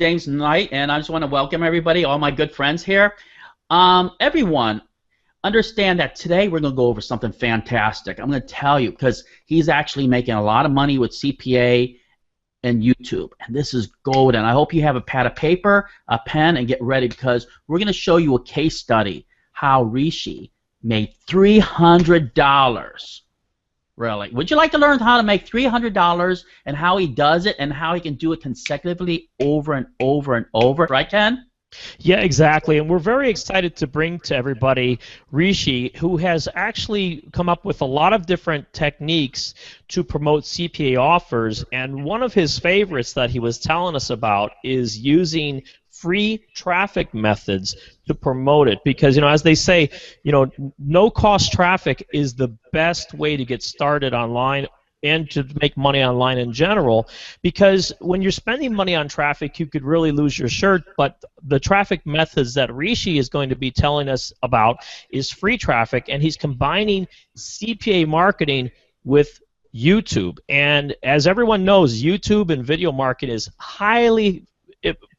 James Knight, and I just want to welcome everybody, all my good friends here. Everyone, understand that today we're going to go over something fantastic. I'm going to tell you because he's actually making a lot of money with CPA and YouTube, and this is golden. I hope you have a pad of paper, a pen, and get ready because we're going to show you a case study how Rishy made $300. Really. Would you like to learn how to make $300 and how he does it and how he can do it consecutively over and over and over? Right, Ken? Yeah, exactly. And we're very excited to bring to everybody Rishy, who has actually come up with a lot of different techniques to promote CPA offers. And one of his favorites that he was telling us about is using free traffic methods to promote it, because as they say, no cost traffic is the best way to get started online and to make money online in general, because when you're spending money on traffic you could really lose your shirt. But the traffic methods that Rishy is going to be telling us about is free traffic, and he's combining CPA marketing with YouTube. And as everyone knows, YouTube and video marketing is highly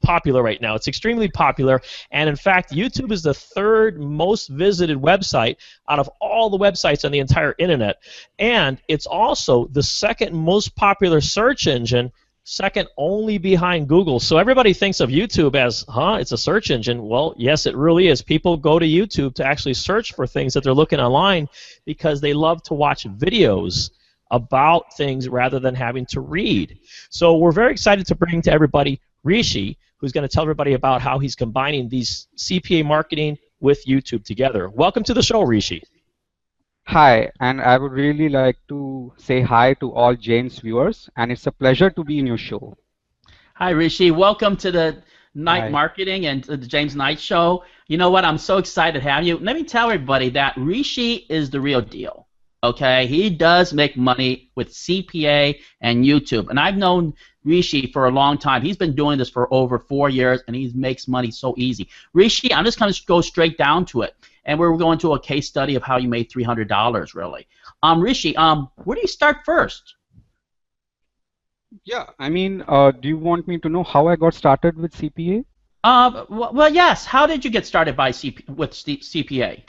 popular right now. It's extremely popular, and in fact YouTube is the third most visited website out of all the websites on the entire internet, and it's also the second most popular search engine, second only behind Google. So everybody thinks of YouTube as, it's a search engine. Well, yes, it really is. People go to YouTube to actually search for things that they're looking online because they love to watch videos about things rather than having to read. So we're very excited to bring to everybody Rishy, who's going to tell everybody about how he's combining these CPA marketing with YouTube together. Welcome to the show, Rishy. Hi, and I would really like to say hi to all James viewers, and it's a pleasure to be in your show. Hi, Rishy. Welcome to the Knight Hi. Marketing and to the James Knight Show. You know what? I'm so excited to have you. Let me tell everybody that Rishy is the real deal. Okay, he does make money with CPA and YouTube, and I've known Rishy for a long time. He's been doing this for over 4 years, and he makes money so easy. Rishy, I'm just going to go straight down to it, and we're going to a case study of how you made $300, really. Rishy, where do you start first? Yeah, I mean, do you want me to know how I got started with CPA? Well, yes. How did you get started with CPA?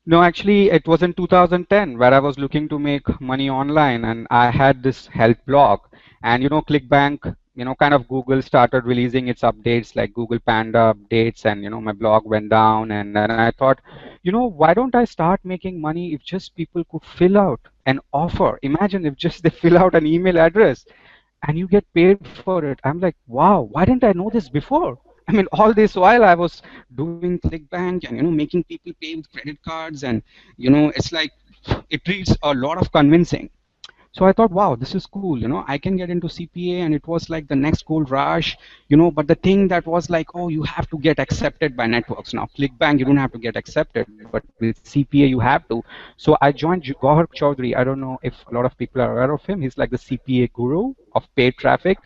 No, actually, it was in 2010 where I was looking to make money online, and I had this health blog. And ClickBank, kind of Google started releasing its updates like Google Panda updates, and my blog went down. And then I thought, why don't I start making money if just people could fill out an offer? Imagine if just they fill out an email address and you get paid for it. I'm like, wow, why didn't I know this before? I mean, all this while I was doing ClickBank and making people pay with credit cards, and it's like it needs a lot of convincing. So I thought, wow, this is cool. I can get into CPA, and it was like the next gold rush. But the thing that was like, oh, you have to get accepted by networks. Now, ClickBank, you don't have to get accepted, but with CPA, you have to. So I joined Gauhar Chaudhary. I don't know if a lot of people are aware of him. He's like the CPA guru of paid traffic.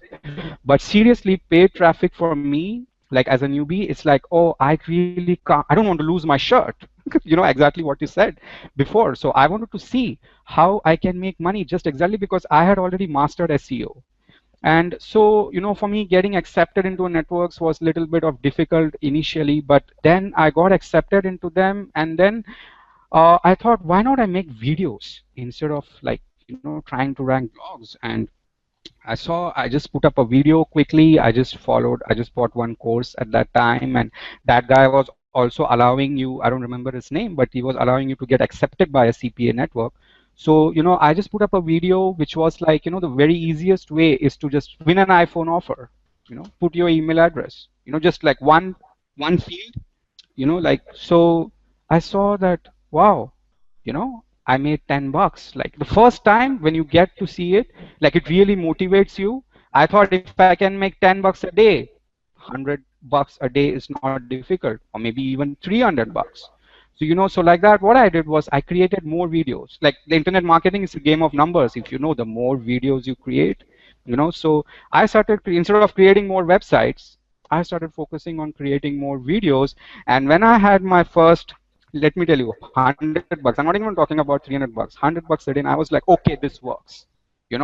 But seriously, paid traffic for me, like as a newbie, it's like, oh, I really can't, I don't want to lose my shirt. Exactly what you said before. So I wanted to see how I can make money just exactly because I had already mastered SEO. And so, for me, getting accepted into networks was a little bit of difficult initially, but then I got accepted into them. And then I thought, why not I make videos instead of like, trying to rank blogs? And I just put up a video quickly. I just bought one course at that time, and that guy was also allowing you, I don't remember his name, but he was allowing you to get accepted by a CPA network. So, I just put up a video which was like, the very easiest way is to just win an iPhone offer, put your email address, just like one field, so I saw that, wow, I made $10. Like the first time when you get to see it, like it really motivates you. I thought if I can make $10 a day, $100 a day is not difficult, or maybe even $300. So so like that, what I did was I created more videos. Like the internet marketing is a game of numbers. If the more videos you create, so I started instead of creating more websites, I started focusing on creating more videos. And when I had my first, let me tell you, $100, I'm not even talking about $300, $100 a day, and I was like, okay, this works.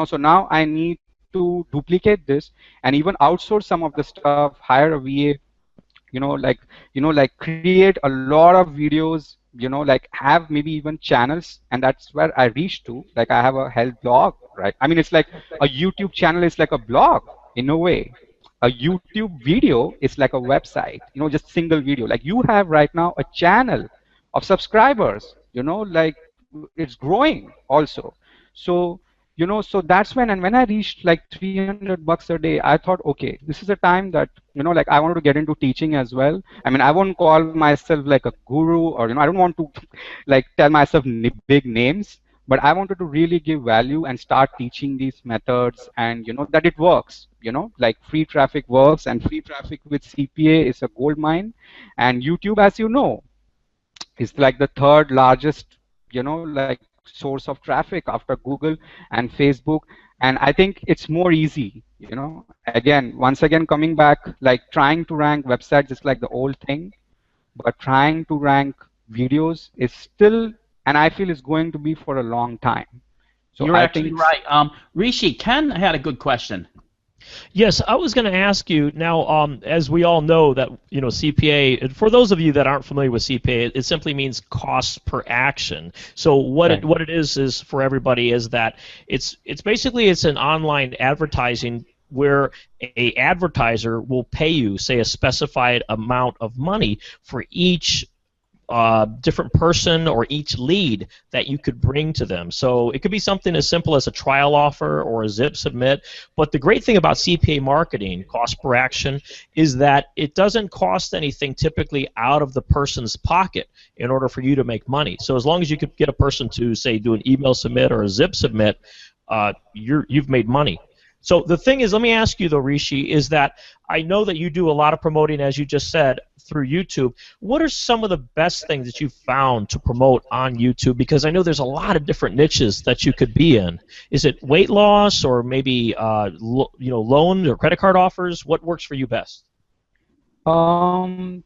So now I need to duplicate this and even outsource some of the stuff, hire a VA, like create a lot of videos, like have maybe even channels, and that's where I reach to. Like I have a health blog, right? I mean, it's like a YouTube channel is like a blog in a way. A YouTube video is like a website, just single video. Like you have right now a channel of subscribers, like it's growing also. So so that's when, and when I reached like $300 a day, I thought, okay, this is a time that, like I wanted to get into teaching as well. I mean, I won't call myself like a guru, or, I don't want to like tell myself big names, but I wanted to really give value and start teaching these methods, and, that it works, like free traffic works, and free traffic with CPA is a gold mine. And YouTube, as you know, is like the third largest, like source of traffic after Google and Facebook. And I think it's more easy, again, once again, coming back, like trying to rank websites is like the old thing, but trying to rank videos is still, and I feel is going to be for a long time. So You're I actually think, right. Rishi, Ken had a good question. Yes, I was going to ask you now. As we all know that CPA. And for those of you that aren't familiar with CPA, it simply means cost per action. So what Right. what it is for everybody is that it's basically it's an online advertising where a advertiser will pay you, say, a specified amount of money for each different person or each lead that you could bring to them. So it could be something as simple as a trial offer or a zip submit. But the great thing about CPA marketing, cost per action, is that it doesn't cost anything typically out of the person's pocket in order for you to make money. So as long as you could get a person to, say, do an email submit or a zip submit, you've made money. So the thing is, let me ask you though, Rishi, is that I know that you do a lot of promoting, as you just said, through YouTube. What are some of the best things that you've found to promote on YouTube? Because I know there's a lot of different niches that you could be in. Is it weight loss, or maybe loan or credit card offers? What works for you best? um,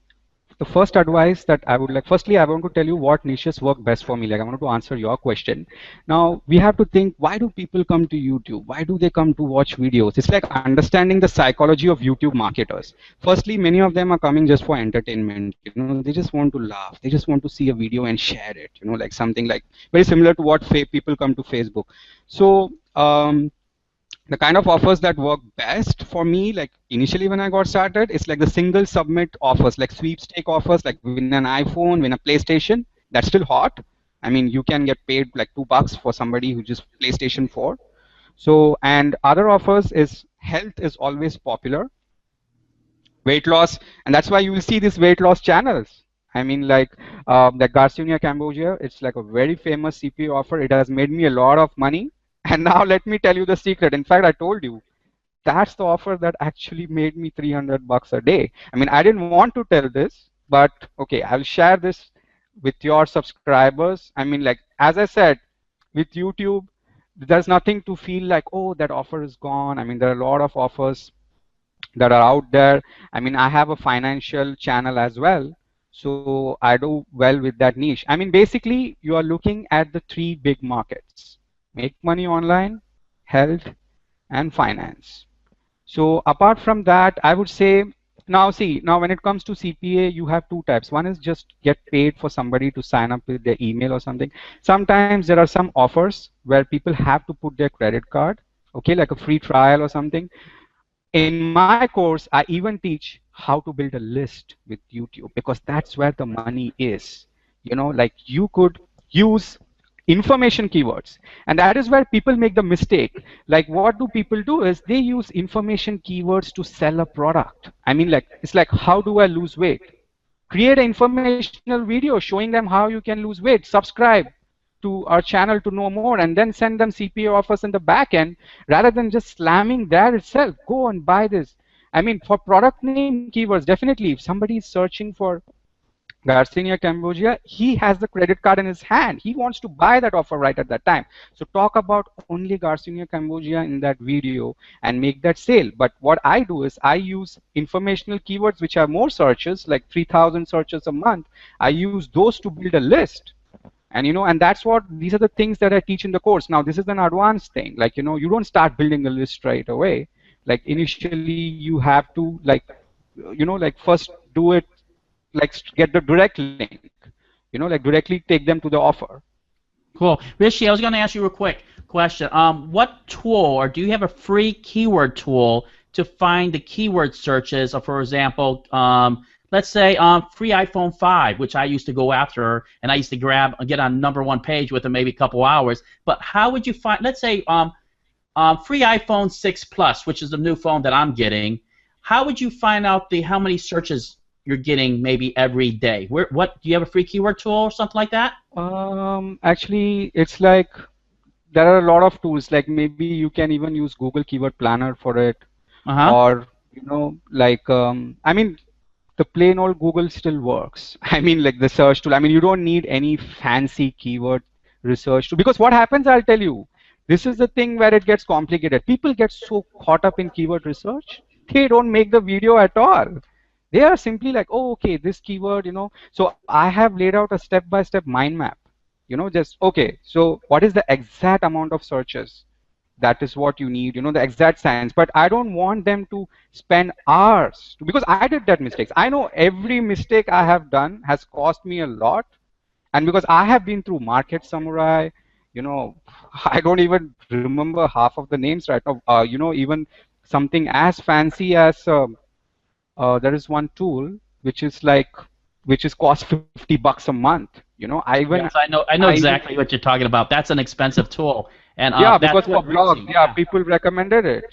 the first advice that I would like, firstly, I want to tell you what niches work best for me. Like, I wanted to answer your question. Now, we have to think, why do people come to YouTube? Why do they come to watch videos? It's like understanding the psychology of YouTube marketers. Firstly, many of them are coming just for entertainment. They just want to laugh. They just want to see a video and share it. Like something like very similar to what people come to Facebook. So, the kind of offers that work best for me, like initially when I got started, it's like the single submit offers, like sweepstake offers, like win an iPhone, win a PlayStation. That's still hot. I mean, you can get paid like $2 for somebody who just PlayStation 4. So, and other offers is health is always popular. Weight loss, and that's why you will see these weight loss channels. I mean, like Garcinia Cambodia, it's like a very famous CPA offer. It has made me a lot of money. And now let me tell you the secret. In fact, I told you, that's the offer that actually made me $300 a day. I mean, I didn't want to tell this, but okay, I'll share this with your subscribers. I mean, like, as I said, with YouTube, there's nothing to feel like, oh, that offer is gone. I mean, there are a lot of offers that are out there. I mean, I have a financial channel as well. So I do well with that niche. I mean, basically, you are looking at the three big markets: make money online, health, and finance. So apart from that, I would say, now when it comes to CPA, you have two types. One is just get paid for somebody to sign up with their email or something. Sometimes there are some offers where people have to put their credit card, okay, like a free trial or something. In my course, I even teach how to build a list with YouTube, because that's where the money is. Like you could use information keywords, and that is where people make the mistake. Like, what do people do is they use information keywords to sell a product. I mean, like, it's like, how do I lose weight? Create an informational video showing them how you can lose weight. Subscribe to our channel to know more, and then send them CPA offers in the back end, rather than just slamming that itself. Go and buy this. I mean, for product name keywords, definitely, if somebody is searching for Garcinia Cambodia, he has the credit card in his hand. He wants to buy that offer right at that time. So talk about only Garcinia Cambodia in that video and make that sale. But what I do is I use informational keywords, which are more searches, like 3,000 searches a month. I use those to build a list. And and that's what these are the things that I teach in the course. Now this is an advanced thing. Like you don't start building a list right away. Like initially you have to like first do it, like get the direct link. Like directly take them to the offer. Cool. Rishi, I was going to ask you a quick question. What tool, or do you have a free keyword tool to find the keyword searches? Or for example, let's say free iPhone 5, which I used to go after, and I used to get on #1 page within maybe a couple hours. But how would you find, let's say, free iPhone 6 Plus, which is the new phone that I'm getting? How would you find out how many searches you're getting maybe every day? What do you have a free keyword tool or something like that? Actually, it's like there are a lot of tools. Like maybe you can even use Google Keyword Planner for it, or like I mean, the plain old Google still works. I mean, like the search tool. I mean, you don't need any fancy keyword research tool, because what happens, I'll tell you, this is the thing where it gets complicated. People get so caught up in keyword research, they don't make the video at all. They are simply like, oh, okay, this keyword, So I have laid out a step-by-step mind map. Just okay. So what is the exact amount of searches? That is what you need, the exact science. But I don't want them to spend hours because I did that mistakes. I know every mistake I have done has cost me a lot, and because I have been through Market Samurai, I don't even remember half of the names right now. Even something as fancy as there is one tool which is cost $50 a month. I even Yes, I know exactly what you're talking about. That's an expensive tool, and yeah, that's because for what blogs, Rishy, yeah, people recommended it.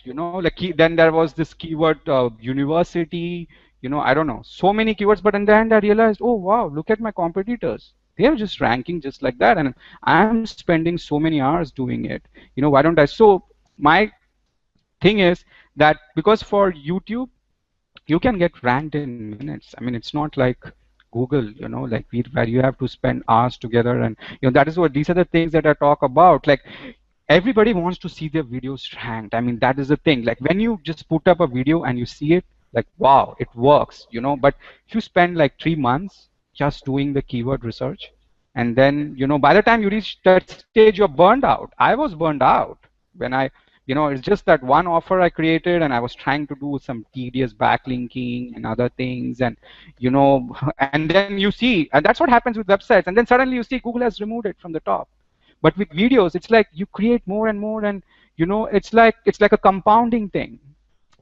Like then there was this keyword university. I don't know, so many keywords. But in the end, I realized, oh wow, look at my competitors. They are just ranking just like that, and I'm spending so many hours doing it. Why don't I? So my thing is that because for YouTube you can get ranked in minutes. I mean, it's not like Google, like where you have to spend hours together, and that is what these are the things that I talk about. Like everybody wants to see their videos ranked. I mean, that is the thing. Like when you just put up a video and you see it, like wow, it works, But if you spend like 3 months just doing the keyword research, and then by the time you reach that stage, you're burned out. I was burned out when it's just that one offer I created, and I was trying to do some tedious backlinking and other things, and and then you see, and that's what happens with websites, and then suddenly you see Google has removed it from the top. But with videos, it's like you create more and more, and it's like a compounding thing.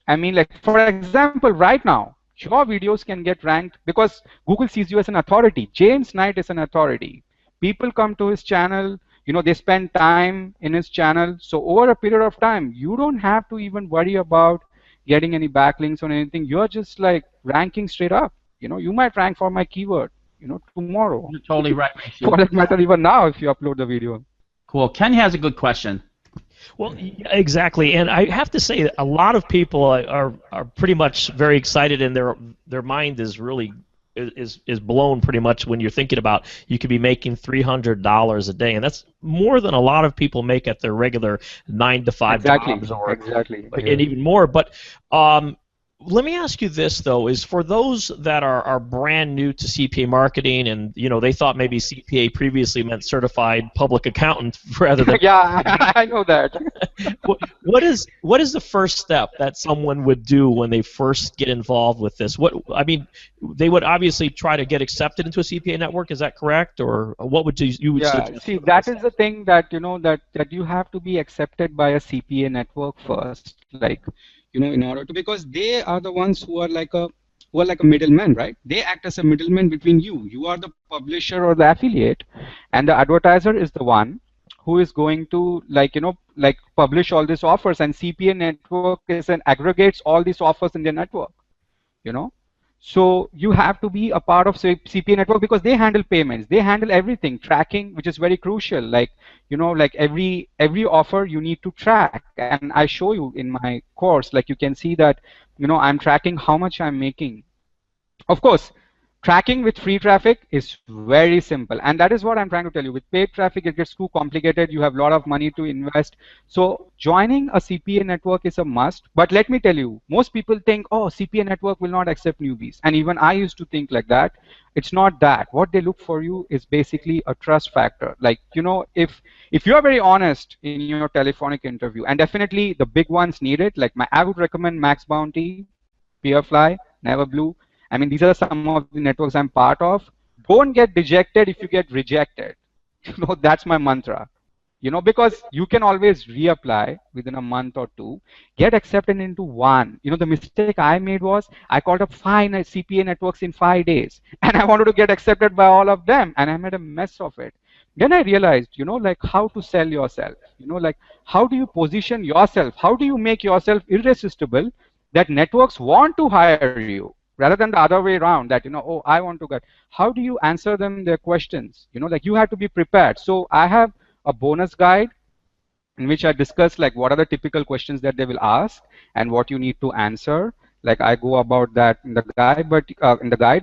I mean, like for example, right now, your videos can get ranked because Google sees you as an authority. James Knight is an authority. People come to his channel, they spend time in his channel. So over a period of time, you don't have to even worry about getting any backlinks or anything. You're just like ranking straight up. You might rank for my keyword, tomorrow. you're totally right, For Rishi. that matter, even now, if you upload the video. Cool. Ken has a good question. Well, exactly, and I have to say that a lot of people are pretty much very excited, and their mind is really is blown pretty much when you're thinking about you could be making $300 a day, and that's more than a lot of people make at their regular 9 to 5 jobs, or Exactly. and even more. But let me ask you this though: is for those that are brand new to CPA marketing, and they thought maybe CPA previously meant certified public accountant rather than Yeah, I know that. what is the first step that someone would do when they first get involved with this? They would obviously try to get accepted into a CPA network. Is that correct, or what would you would Yeah, suggest? see, that is the thing that that you have to be accepted by a CPA network first, like in order to, because they are the ones who are like a middleman, right? They act as a middleman between you. You are the publisher or the affiliate, and the advertiser is the one who is going to like publish all these offers, and CPA network is an aggregates all these offers in their network. you know so you have to be a part of CPA network because they handle payments, they handle everything, tracking, which is very crucial. Like every offer you need to track, and I show you in my course. Like you can see that I'm tracking how much I'm making. Of course, Tracking with free traffic is very simple, and that is what I'm trying to tell you. With paid traffic, it gets too complicated. You have a lot of money to invest. So joining a CPA network is a must. But let me tell you, most people think, oh, CPA network will not accept newbies. And even I used to think like that. It's not that. What they look for you is basically a trust factor. Like, if you're very honest in your telephonic interview, and definitely the big ones need it, like I would recommend Max Bounty, Peerfly, Neverblue. I mean, these are some of the networks I'm part of. Don't get dejected if you get rejected. That's my mantra. Because you can always reapply within a month or two, get accepted into one. The mistake I made was I called up five CPA networks in 5 days, and I wanted to get accepted by all of them, and I made a mess of it. Then I realized, like how to sell yourself, like how do you position yourself? How do you make yourself irresistible that networks want to hire you rather than the other way around that, oh, I want to get. How do you answer them their questions? Like you have to be prepared. So I have a bonus guide in which I discuss like what are the typical questions that they will ask and what you need to answer. Like I go about that in the guide,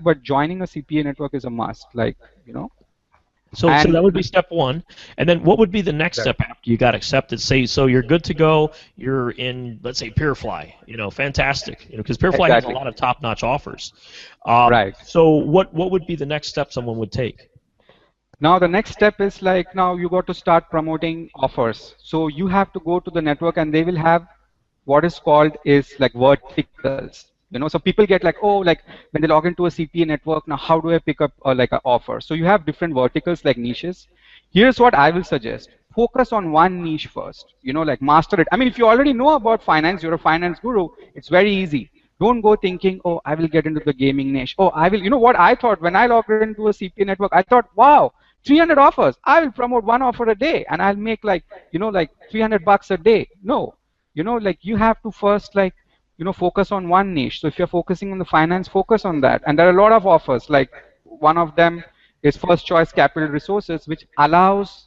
but joining a CPA network is a must. So And that would be step one, and then what would be the next step after you got accepted? Say, so you're good to go. You're in, let's say, Peerfly. Fantastic. Because Peerfly has a exactly lot of top-notch offers. right. So what would be the next step someone would take? Now the next step is like now you got to start promoting offers. So you have to go to the network and they will have what is called is like verticals. So people get like, oh, like when they log into a CPA network, now how do I pick up like an offer? So you have different verticals like niches. Here's what I will suggest. Focus on one niche first, like master it. I mean, if you already know about finance, you're a finance guru, it's very easy. Don't go thinking, oh, I will get into the gaming niche. Oh, I will, what I thought when I logged into a CPA network, I thought, wow, 300 offers. I will promote one offer a day and I'll make like, like $300 a day. No, like you have to first like, focus on one niche. So if you're focusing on the finance, focus on that. And there are a lot of offers. Like one of them is first choice capital resources, which allows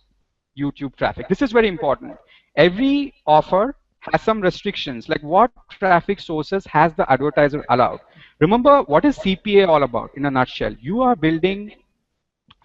YouTube traffic. This is very important. Every offer has some restrictions, like what traffic sources has the advertiser allowed. Remember, what is CPA all about in a nutshell? You are building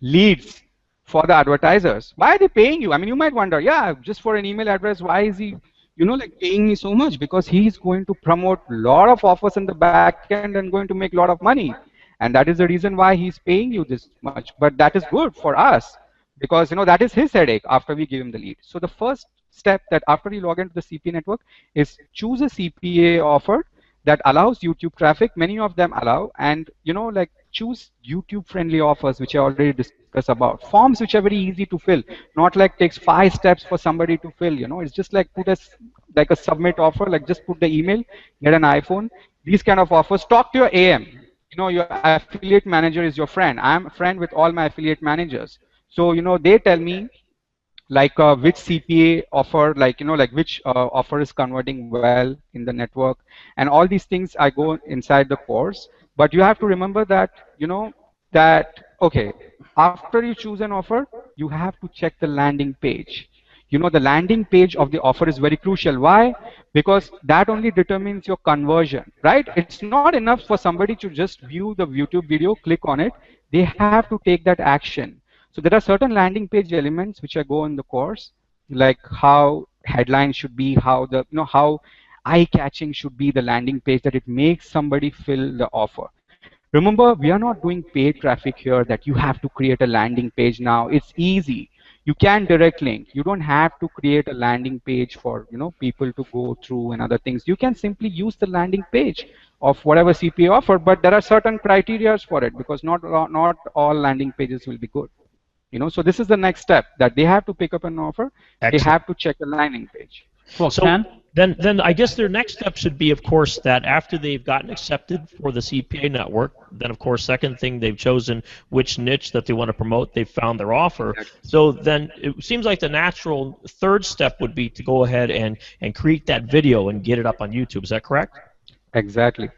leads for the advertisers. Why are they paying you? I mean, you might wonder, yeah, just for an email address, why is he, like paying me so much? Because he's going to promote a lot of offers in the back end and going to make a lot of money. And that is the reason why he's paying you this much. But that is good for us because, that is his headache after we give him the lead. So the first step that after you log into the CPA network is choose a CPA offer that allows YouTube traffic. Many of them allow, and like choose YouTube friendly offers, which I already discussed about. Forms which are very easy to fill, not like takes 5 steps for somebody to fill. It's just like put like a submit offer, like just put the email, get an iPhone. These kind of offers. Talk to your AM. Your affiliate manager is your friend. I'm a friend with all my affiliate managers. So they tell me like which CPA offer, like like which offer is converting well in the network, and all these things I go inside the course. But you have to remember that that okay, after you choose an offer, you have to check the landing page. The landing page of the offer is very crucial. Why? Because that only determines your conversion, right? It's not enough for somebody to just view the YouTube video, click on it. They have to take that action. So there are certain landing page elements which I go in the course, like how headline should be, how the how eye-catching should be the landing page, that it makes somebody fill the offer. Remember, we are not doing paid traffic here that you have to create a landing page now. It's easy. You can direct link. You don't have to create a landing page for people to go through and other things. You can simply use the landing page of whatever CPA offer, but there are certain criteria for it because not all landing pages will be good. So this is the next step, that they have to pick up an offer. They Excellent. have to check the landing page. Well, So Ken? then I guess their next step should be, of course, that after they've gotten accepted for the CPA network, then of course, second thing, they've chosen which niche that they want to promote. They've found their offer. So then it seems like the natural third step would be to go ahead and create that video and get it up on YouTube. Is that correct? Exactly.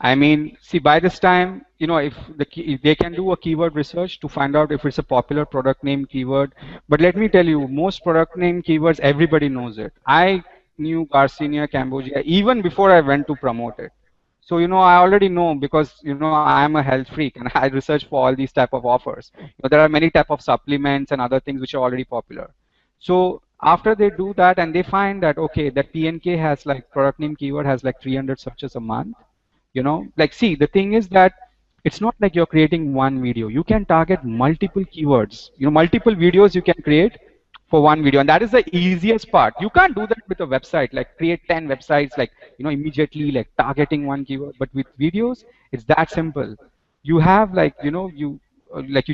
I mean, see, by this time, if they can do a keyword research to find out if it's a popular product name keyword. But let me tell you, most product name keywords, everybody knows it. I knew Garcinia Cambogia even before I went to promote it. So, I already know because, I am a health freak and I research for all these type of offers. There are many type of supplements and other things which are already popular. So after they do that and they find that, okay, that PNK has like product name keyword has like 300 searches a month, like see, the thing is that it's not like you're creating one video. You can target multiple keywords, multiple videos you can create for one video, and that is the easiest part. You can't do that with a website, like create 10 websites like immediately like targeting one keyword. But with videos it's that simple. You have like you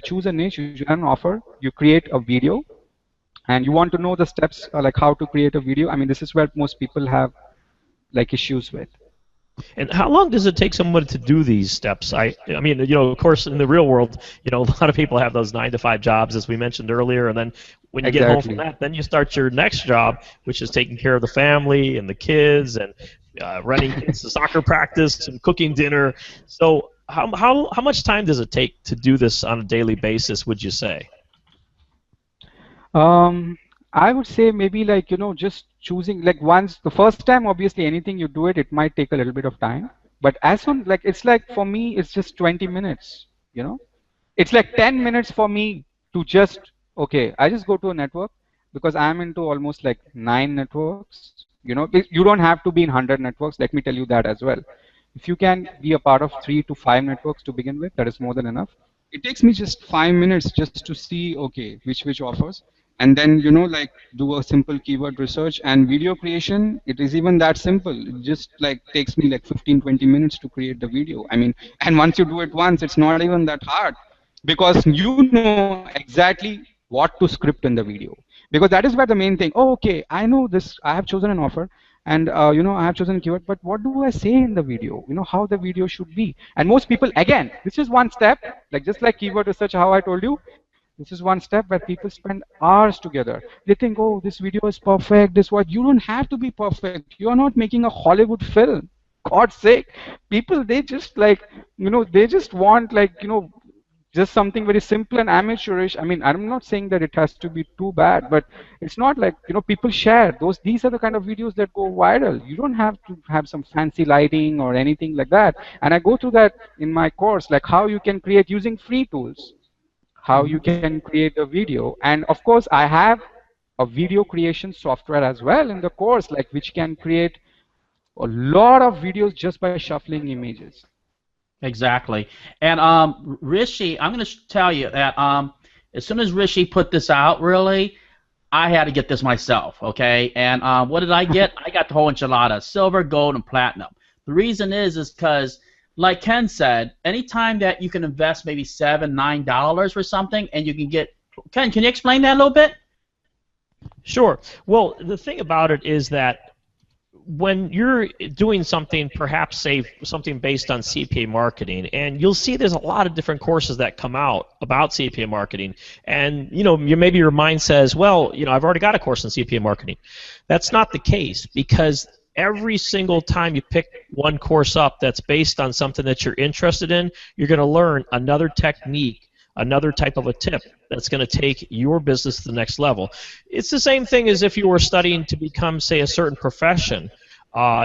choose a niche, you choose an offer, you create a video, and you want to know the steps, like how to create a video. I mean, this is where most people have like issues with. And how long does it take someone to do these steps? I mean, of course, in the real world, a lot of people have those 9-to-5 jobs, as we mentioned earlier, and then when you get home from that, then you start your next job, which is taking care of the family and the kids and running kids to soccer practice and cooking dinner. So how much time does it take to do this on a daily basis, would you say? I would say maybe like, just choosing like once the first time, obviously anything you do it might take a little bit of time. But as soon like it's like for me, it's just 20 minutes, It's like 10 minutes for me to just, okay, I just go to a network because I'm into almost like 9 networks. You don't have to be in 100 networks. Let me tell you that as well. If you can be a part of 3 to 5 networks to begin with, that is more than enough. It takes me just 5 minutes just to see, okay, which offers, and then like do a simple keyword research and video creation. It is even that simple. It just like takes me like 15-20 minutes to create the video. I mean, and once you do it once, it's not even that hard because you know exactly what to script in the video, because that is where the main thing. Oh, okay, I know this, I have chosen an offer, and I have chosen a keyword, but what do I say in the video? How the video should be. And most people, again, this is one step, like just like keyword research, how I told you, this is one step where people spend hours together. They think, oh, this video is perfect, this what. You don't have to be perfect. You are not making a Hollywood film. God's sake. People, they just like, they just want like, just something very simple and amateurish. I mean, I'm not saying that it has to be too bad, but it's not like, people share those. These are the kind of videos that go viral. You don't have to have some fancy lighting or anything like that. And I go through that in my course, like how you can create using free tools, how you can create a video. And of course, I have a video creation software as well in the course, like which can create a lot of videos just by shuffling images. Exactly. And Rishi, I'm going to tell you that as soon as Rishi put this out, really, I had to get this myself, okay? And what did I get? I got the whole enchilada, silver, gold, and platinum. The reason is because, like Ken said, anytime that you can invest maybe $7, $9 for something, and you can get, Ken, can you explain that a little bit? Sure. Well, the thing about it is that when you're doing something, perhaps say something based on CPA marketing, and you'll see there's a lot of different courses that come out about CPA marketing, and maybe your mind says, well, I've already got a course in CPA marketing. That's not the case, because every single time you pick one course up that's based on something that you're interested in, you're going to learn another technique, another type of a tip that's going to take your business to the next level. It's the same thing as if you were studying to become, say, a certain profession.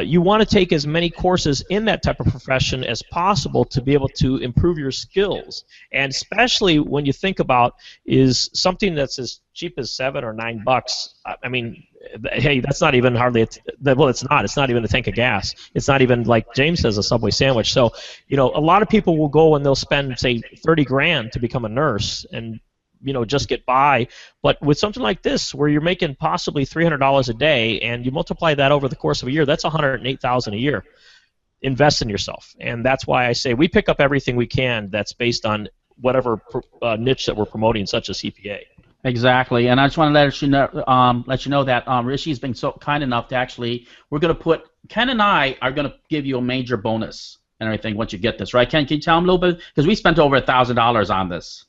You want to take as many courses in that type of profession as possible to be able to improve your skills. And especially when you think about is something that's as cheap as $7 or $9. I mean, hey, that's not even hardly well, it's not. It's not even a tank of gas. It's not even, like James says, a Subway sandwich. So, a lot of people will go and they'll spend, say, 30 grand to become a nurse and just get by. But with something like this, where you're making possibly $300 a day, and you multiply that over the course of a year, that's $108,000 a year. Invest in yourself, and that's why I say we pick up everything we can that's based on whatever niche that we're promoting, such as CPA. Exactly, and I just want to let you know that Rishi's been so kind enough to actually, Ken and I are going to give you a major bonus and everything once you get this, right? Ken, can you tell them a little bit? Because we spent over $1,000 on this.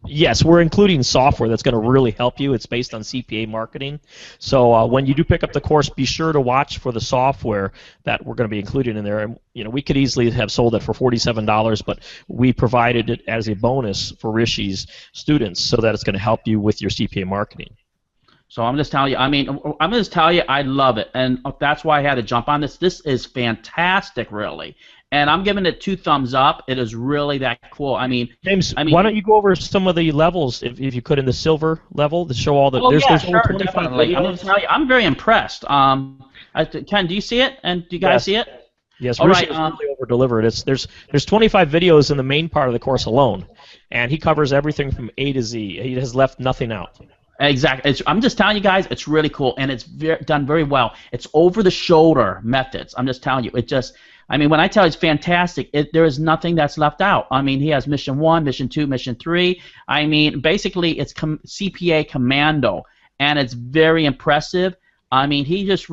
Yes, we're including software that's going to really help you. It's based on CPA marketing. So when you do pick up the course, be sure to watch for the software that we're going to be including in there. And we could easily have sold it for $47, but we provided it as a bonus for Rishi's students so that it's going to help you with your CPA marketing. So I'm just telling you, I mean, I'm just telling you, I love it, and that's why I had to jump on this. This is fantastic, really, and I'm giving it 2 thumbs up. It is really that cool. James, I why mean, don't you go over some of the levels, if you could, in the silver level to show all the. oh yeah, There's over sure, 25 definitely. I'm gonna videos. tell you, I'm very impressed. Ken, do you see it? And do you guys see Yes. it? Yes, All Rishi right. has really over-delivered. There's 25 videos in the main part of the course alone, and he covers everything from A to Z. He has left nothing out. Exactly. I'm just telling you guys, it's really cool, and it's done very well. It's over-the-shoulder methods. I'm just telling you. When I tell you it's fantastic, there is nothing that's left out. I mean, he has mission 1, mission 2, mission 3. I mean, basically, it's CPA commando, and it's very impressive. I mean, it's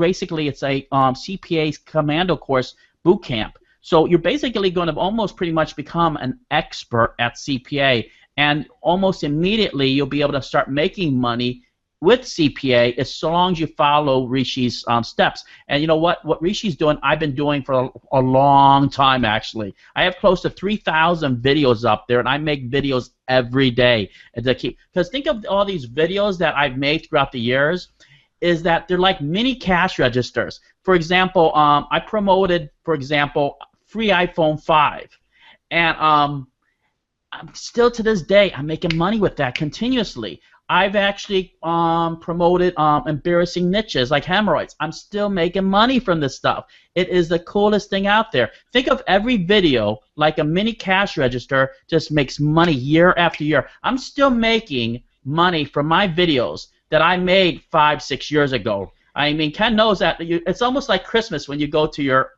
a CPA commando course boot camp. So you're basically going to almost pretty much become an expert at CPA, and almost immediately you'll be able to start making money with CPA as long as you follow Rishi's steps. And you know what Rishi's doing, I've been doing for a long time, actually. I have close to 3,000 videos up there, and I make videos every day. Because think of all these videos that I've made throughout the years, is that they're like mini cash registers. For example, I promoted, for example, free iPhone 5. And I'm still to this day, I'm making money with that continuously. I've actually promoted embarrassing niches like hemorrhoids. I'm still making money from this stuff. It is the coolest thing out there. Think of every video like a mini cash register, just makes money year after year. I'm still making money from my videos that I made 5, 6 years ago. I mean, Ken knows that it's almost like Christmas when you go to your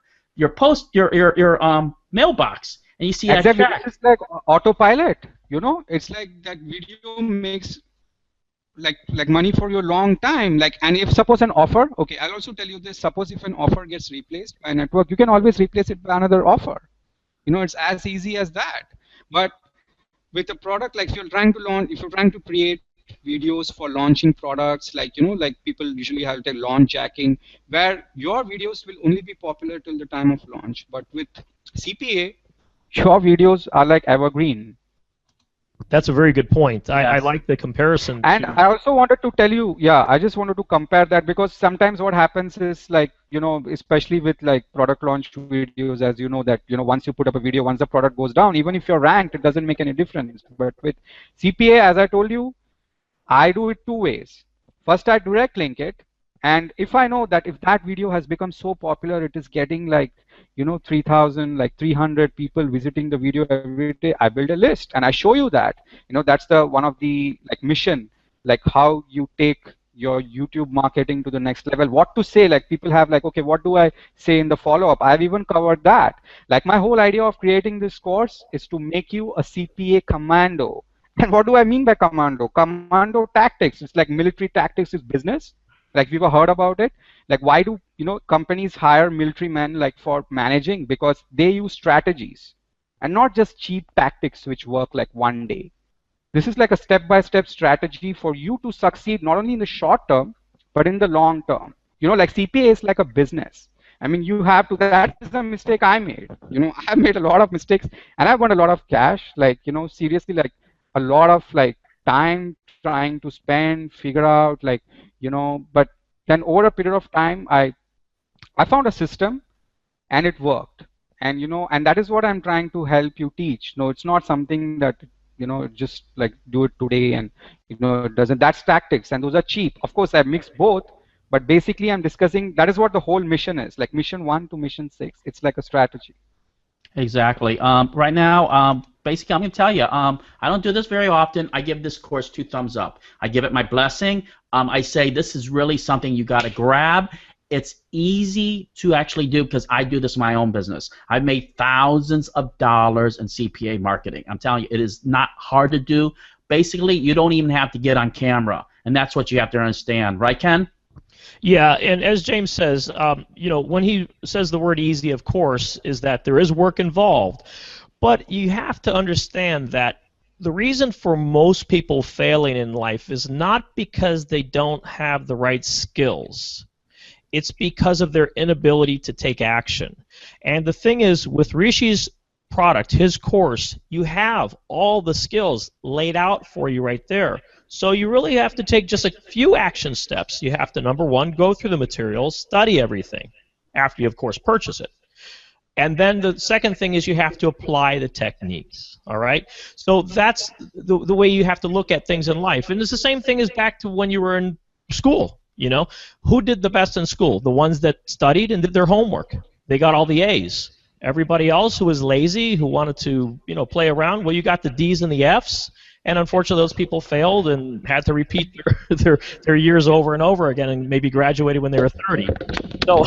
mailbox and you see that Exactly. check. It's like autopilot. It's like that video makes like money for you a long time. And if suppose an offer, okay, I'll also tell you this. Suppose if an offer gets replaced by a network, you can always replace it by another offer. It's as easy as that. But with a product, like if you're trying to create videos for launching products, like people usually have the launch jacking, where your videos will only be popular till the time of launch. But with CPA, your videos are like evergreen. That's a very good point. I Yes. like the comparison. And I also wanted to tell you, yeah, I just wanted to compare that, because sometimes what happens is, like, especially with like product launch videos, as you know, that, once you put up a video, once the product goes down, even if you're ranked, it doesn't make any difference. But with CPA, as I told you, I do it 2 ways. First, I direct link it, and if I know that if that video has become so popular, it is getting like 3,000, like 300 people visiting the video every day, I build a list and I show you that. That's the one of the like mission, like how you take your YouTube marketing to the next level. What to say, like people have like, okay, what do I say in the follow-up? I've even covered that. Like my whole idea of creating this course is to make you a CPA commando. And what do I mean by commando? Commando tactics. It's like military tactics is business. Like we've heard about it. Like why do companies hire military men like for managing? Because they use strategies and not just cheap tactics which work like one day. This is like a step-by-step strategy for you to succeed not only in the short term but in the long term. Like CPA is like a business. I mean, you have to. That is the mistake I made. I've made a lot of mistakes and I've won a lot of cash. Like seriously, like a lot of like time trying to spend, figure out like but then over a period of time, I found a system and it worked. And and that is what I'm trying to help you teach. No, it's not something that just like do it today and it doesn't. That's tactics and those are cheap. Of course, I mix both, but basically I'm discussing that is what the whole mission is. Like mission 1 to mission 6, it's like a strategy. Exactly. Right now, basically, I'm going to tell you, I don't do this very often. I give this course 2 thumbs up. I give it my blessing. I say this is really something you got to grab. It's easy to actually do because I do this in my own business. I've made thousands of dollars in CPA marketing. I'm telling you, it is not hard to do. Basically, you don't even have to get on camera, and that's what you have to understand. Right, Ken? Yeah, and as James says, when he says the word easy, of course, is that there is work involved. But you have to understand that the reason for most people failing in life is not because they don't have the right skills. It's because of their inability to take action. And the thing is, with Rishi's product, his course, you have all the skills laid out for you right there. So you really have to take just a few action steps. You have to, number one, go through the materials, study everything after you, of course, purchase it. And then the second thing is you have to apply the techniques, all right? So that's the way you have to look at things in life. And it's the same thing as back to when you were in school, you know? Who did the best in school? The ones that studied and did their homework. They got all the A's. Everybody else who was lazy, who wanted to, you know, play around, well, you got the D's and the F's. And unfortunately, those people failed and had to repeat their years over and over again and maybe graduated when they were 30. So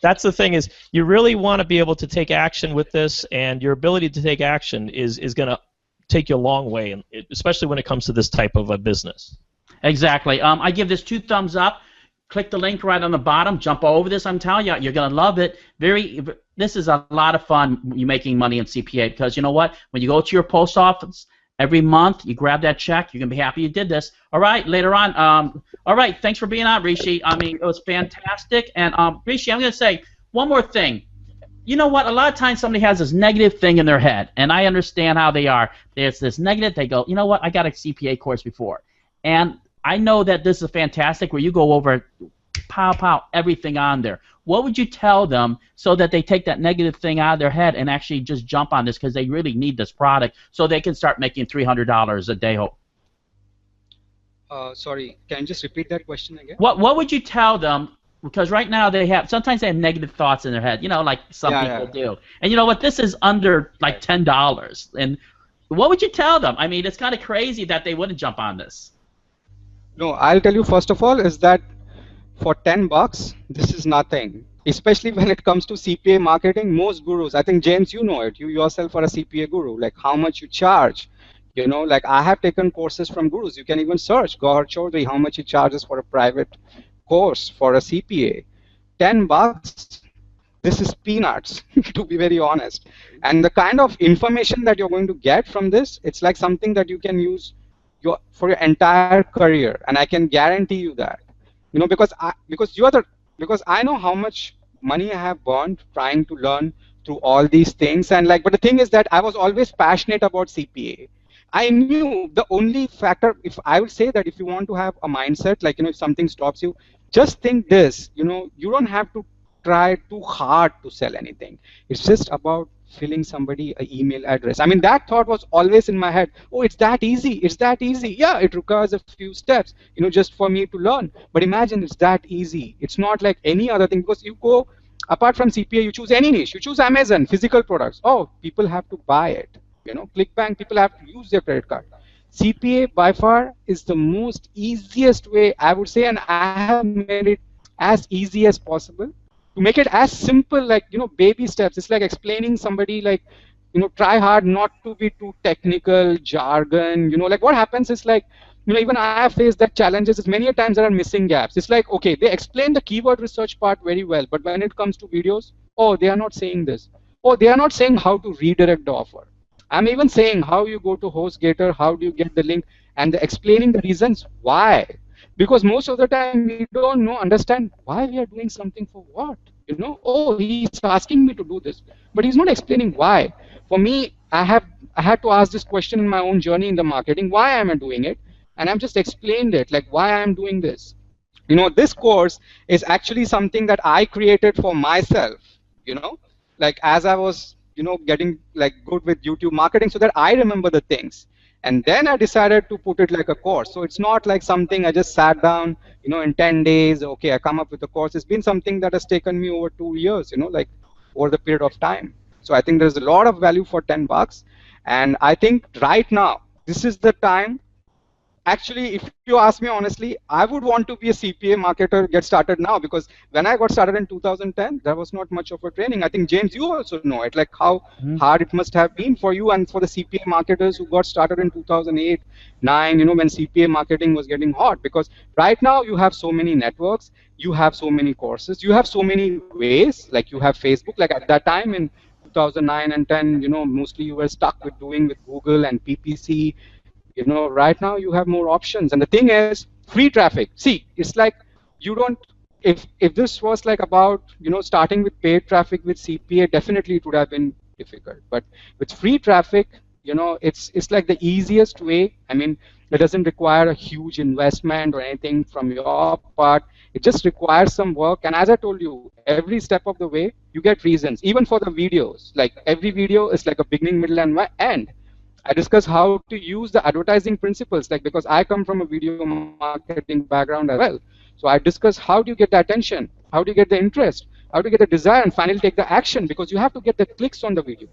that's the thing is you really want to be able to take action with this, and your ability to take action is going to take you a long way, and especially when it comes to this type of a business. Exactly. I give this 2 thumbs up. Click the link right on the bottom. Jump over this. I'm telling you, you're going to love it. This is a lot of fun, you making money in CPA, because you know what? When you go to your post office, every month, you grab that check. You're going to be happy you did this. All right, later on. All right, thanks for being on, Rishi. I mean, it was fantastic. And, Rishi, I'm going to say one more thing. You know what? A lot of times somebody has this negative thing in their head, and I understand how they are. There's this negative. They go, you know what? I got a CPA course before. And I know that this is fantastic where you go over, pow, everything on there. What would you tell them so that they take that negative thing out of their head and actually just jump on this because they really need this product so they can start making $300 a day? Sorry, can you just repeat that question again? What would you tell them? Because right now sometimes they have negative thoughts in their head, you know, like some people do. And you know what? This is under like $10. And what would you tell them? I mean, it's kind of crazy that they wouldn't jump on this. No, I'll tell you first of all is that for $10, this is nothing. Especially when it comes to CPA marketing, most gurus, I think James, you know it. You yourself are a CPA guru. Like how much you charge. You know, like I have taken courses from gurus. You can even search Gauhar Chaudhary, how much he charges for a private course for a CPA. $10, this is peanuts, to be very honest. And the kind of information that you're going to get from this, it's like something that you can use for your entire career. And I can guarantee you that. You know, because I know how much money I have burned trying to learn through all these things, and but the thing is that I was always passionate about CPA. I knew the only factor, if I would say that if you want to have a mindset, like, you know, if something stops you, just think this, you know, you don't have to try too hard to sell anything. It's just about filling somebody an email address. I mean, that thought was always in my head. Oh, it's that easy. It's that easy. Yeah, it requires a few steps, you know, just for me to learn. But imagine it's that easy. It's not like any other thing, because you go, apart from CPA, you choose any niche. You choose Amazon, physical products. Oh, people have to buy it. You know, ClickBank, people have to use their credit card. CPA by far is the most easiest way, I would say, and I have made it as easy as possible to make it as simple, like, you know, baby steps. It's like explaining somebody, like, you know, try hard not to be too technical, jargon, you know, like what happens is like, you know, even I have faced that challenges is many a times there are missing gaps. It's like, okay, they explain the keyword research part very well, but when it comes to videos, oh, they are not saying this. Oh, they are not saying how to redirect the offer. I'm even saying how you go to HostGator, how do you get the link, and explaining the reasons why. Because most of the time we don't understand why we are doing something for what. You know, oh, he's asking me to do this, but he's not explaining why. For me, I had to ask this question in my own journey in the marketing, why am I doing it? And I've just explained it, like why I'm doing this. You know, this course is actually something that I created for myself, you know, like as I was, you know, getting like good with YouTube marketing so that I remember the things. And then I decided to put it like a course. So it's not like something I just sat down, you know, in 10 days, okay, I come up with a course. It's been something that has taken me over 2 years, you know, like over the period of time. So I think there's a lot of value for $10. And I think right now, this is the time. Actually, if you ask me honestly, I would want to be a CPA marketer, get started now, because when I got started in 2010, there was not much of a training. I think, James, you also know it, like how hard it must have been for you and for the CPA marketers who got started in 2008, 9, you know, when CPA marketing was getting hot. Because right now you have so many networks, you have so many courses, you have so many ways, like you have Facebook. Like at that time in 2009 and 10, you know, mostly you were stuck with doing with Google and PPC. You know, right now you have more options, and the thing is, free traffic. See, it's like you don't. If this was like about, you know, starting with paid traffic with CPA, definitely it would have been difficult. But with free traffic, You know, it's like the easiest way. I mean, it doesn't require a huge investment or anything from your part. It just requires some work. And as I told you, every step of the way, you get reasons. Even for the videos, like every video is like a beginning, middle, and end. I discuss how to use the advertising principles, like because I come from a video marketing background as well. So I discuss how do you get the attention, how do you get the interest, how do you get the desire, and finally take the action, because you have to get the clicks on the video.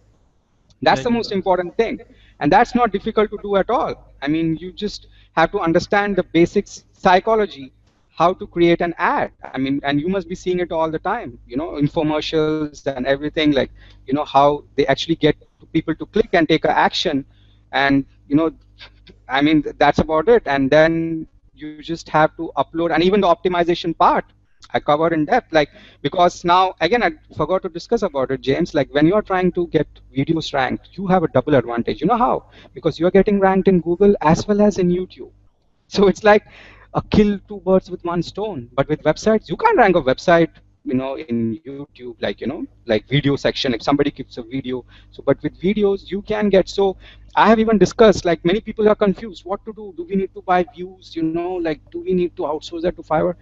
That's the most important thing. And that's not difficult to do at all. I mean, you just have to understand the basics psychology, how to create an ad. I mean, and you must be seeing it all the time, you know, infomercials and everything, like, you know, how they actually get people to click and take a action. And, you know, I mean, that's about it. And then you just have to upload, and even the optimization part I covered in depth, like, because now again I forgot to discuss about it, James. Like, when you are trying to get videos ranked, you have a double advantage. You know how? Because you are getting ranked in Google as well as in YouTube. So it's like a kill two birds with one stone. But with websites, you can't rank a website, you know, in YouTube, like, you know, like video section, if somebody keeps a video. So, but with videos, you can get. So I have even discussed, like, many people are confused what to do. Do we need to buy views? You know, like, do we need to outsource that to Fiverr?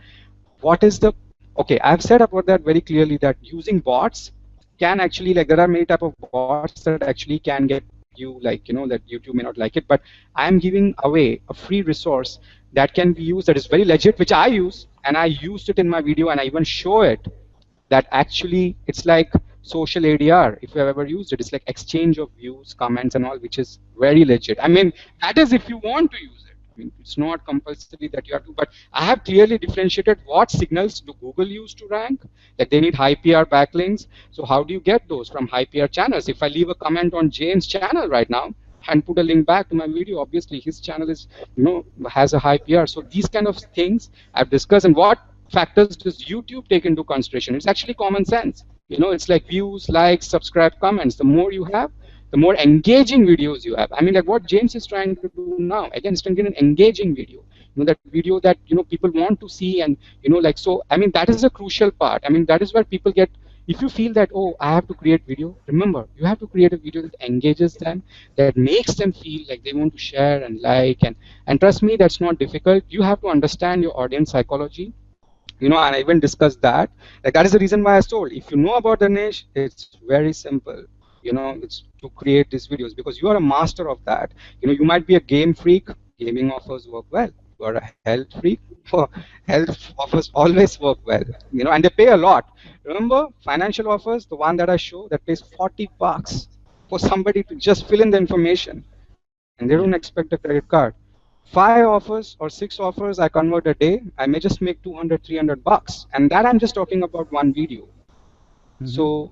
What is the, okay, I've said about that very clearly, that using bots can actually, like, there are many type of bots that actually can get you, like, you know, that YouTube may not like it, but I'm giving away a free resource that can be used, that is very legit, which I use, and I used it in my video, and I even show it, that actually it's like social ADR. If you have ever used it, it's like exchange of views, comments, and all, which is very legit. I mean, that is if you want to use it. I mean, it's not compulsory that you have to, but I have clearly differentiated what signals do Google use to rank. Like, they need high PR backlinks. So how do you get those from high PR channels? If I leave a comment on James' channel right now and put a link back to my video, obviously his channel is, you know, has a high PR. So these kind of things I've discussed. And what factors does YouTube take into consideration? It's actually common sense. You know, it's like views, likes, subscribe, comments. The more you have, the more engaging videos you have. I mean, like what James is trying to do now. Again, it's trying to get an engaging video. You know, that video that, you know, people want to see, and, you know, like, so, I mean, that is a crucial part. I mean, that is where people get, if you feel that, oh, I have to create video, remember, you have to create a video that engages them, that makes them feel like they want to share and like, and trust me, that's not difficult. You have to understand your audience psychology. You know, and I even discussed that. Like, that is the reason why I told, if you know about the niche, it's very simple. You know, it's to create these videos, because you are a master of that. You know, you might be a game freak. Gaming offers work well. You are a health freak. Health offers always work well. You know, and they pay a lot. Remember, financial offers, the one that I show, that pays $40 for somebody to just fill in the information, and they don't expect a credit card. 5 offers or 6 offers I convert a day, I may just make 200, $300, and that I'm just talking about one video. So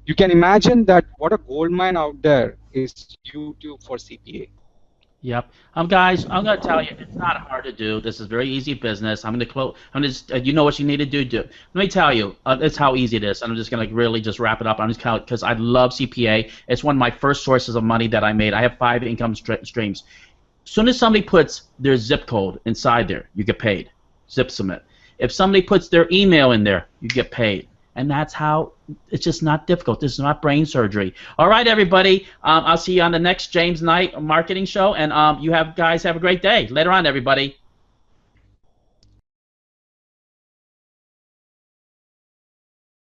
you can imagine that what a gold mine out there is YouTube for CPA. Yep. Guys, I'm going to tell you, it's not hard to do. This is very easy business. I'm going to close. I'm just, you know what you need to do. Let me tell you, it's how easy it is. I'm just going to really just wrap it up. I'm just kind of, because I love CPA. It's one of my first sources of money that I made. I have 5 income streams. As soon as somebody puts their zip code inside there, you get paid. Zip submit. If somebody puts their email in there, you get paid. And that's how, it's just not difficult. This is not brain surgery. All right, everybody. I'll see you on the next James Knight marketing show. And you guys have a great day. Later on, everybody.